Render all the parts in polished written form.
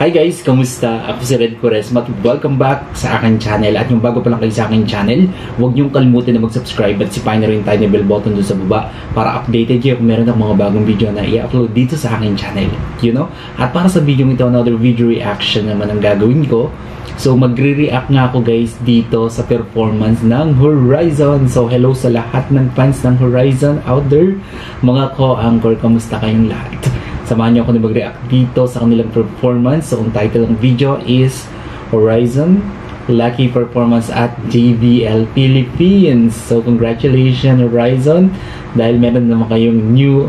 Hi guys, kamusta? Ako si Red Quaresma at welcome back sa aking channel. At yung bago pa lang kayo sa aking channel, huwag niyong kalimutan na mag-subscribe at sipain na rin tayo ng bell button doon sa baba para updated kayo kung meron ng mga bagong video na i-upload dito sa aking channel. You know? At para sa video ito, another video reaction naman ang gagawin ko. So magre-react nga ako guys dito sa performance ng Horizon. So hello sa lahat ng fans ng Horizon out there. Mga ko-anchor, kamusta kayong lahat? Samahan niyo ako na mag-react dito sa kanilang performance. So, ang title ng video is Horizon Lucky Performance at JBL Philippines. So, congratulations Horizon dahil meron naman kayong new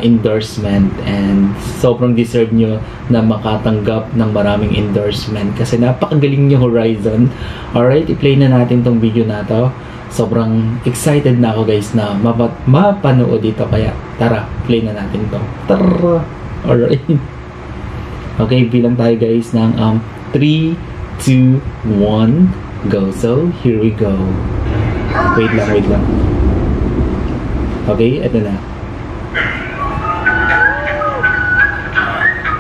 endorsement and sobrang deserve nyo na makatanggap ng maraming endorsement kasi napakagaling nyo Horizon. Alright, i-play na natin tong video na to. Sobrang excited na ako guys na mapanood dito. Kaya tara, play na natin to. Tara! Alright. Okay, bilang tayo guys ng 3, 2, 1, go. So, here we go. Wait lang. Okay, eto na.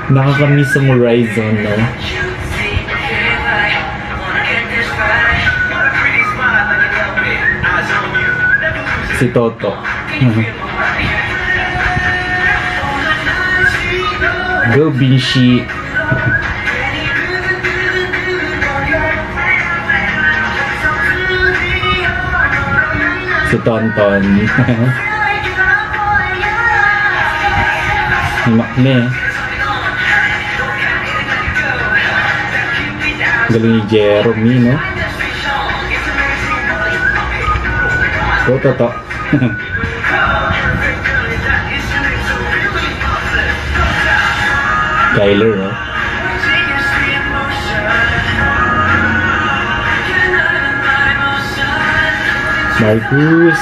Nakakamiss ang Horizon, no? Si Toto. Go Binshi. Si Tonton. Makne. Galing ni Jeremy, no? Toto. Kyler, no? Marcus.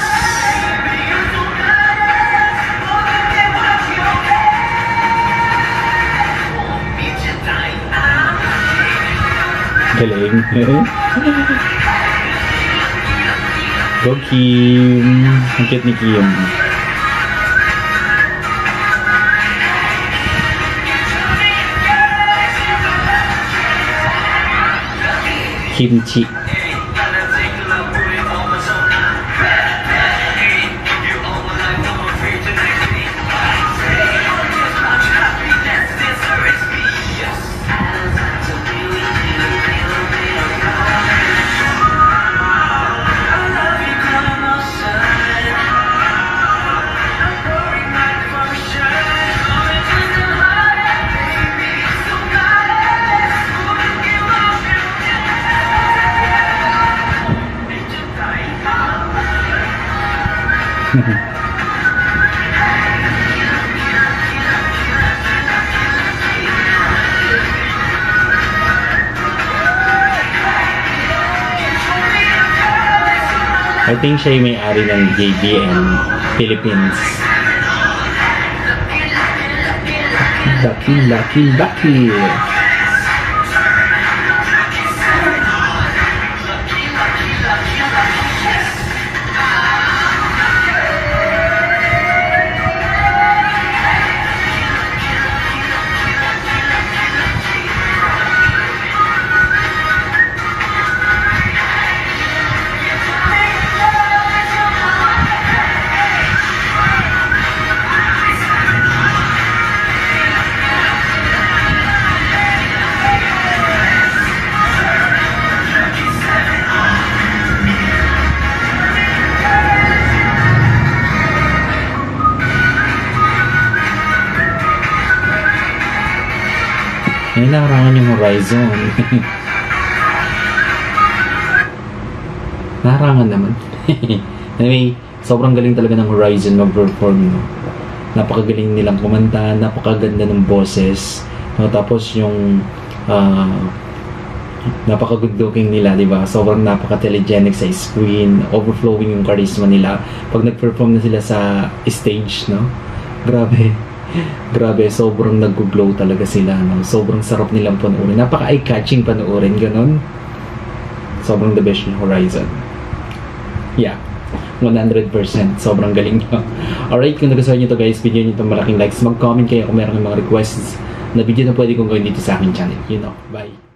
Galing. Go Kim. Ang cute ni Kim. Kimchi. I think siya yung may-ari ng JBL Philippines. Lucky. Ay, narangan yung Horizon. Narangan naman. Anyway, sobrang galing talaga ng Horizon mag-perform, no? Napakagaling nilang kumanta, napakaganda ng boses, no? Tapos yung napaka-good looking nila, di ba? Sobrang napaka-telegenic sa screen, overflowing yung charisma nila pag nag-perform na sila sa stage, no? Grabe, sobrang nag-glow talaga sila, no? Sobrang sarap nilang panoorin. Napaka-eye-catching panoorin, ganun. Sobrang the best yung Horizon. Yeah, 100%. Sobrang galing nyo. Alright, kung nagustuhan nyo ito guys, video nyo ito malaking likes. Mag-comment kayo kung meron mga requests na video na pwede kong gawin dito sa aking channel. Bye!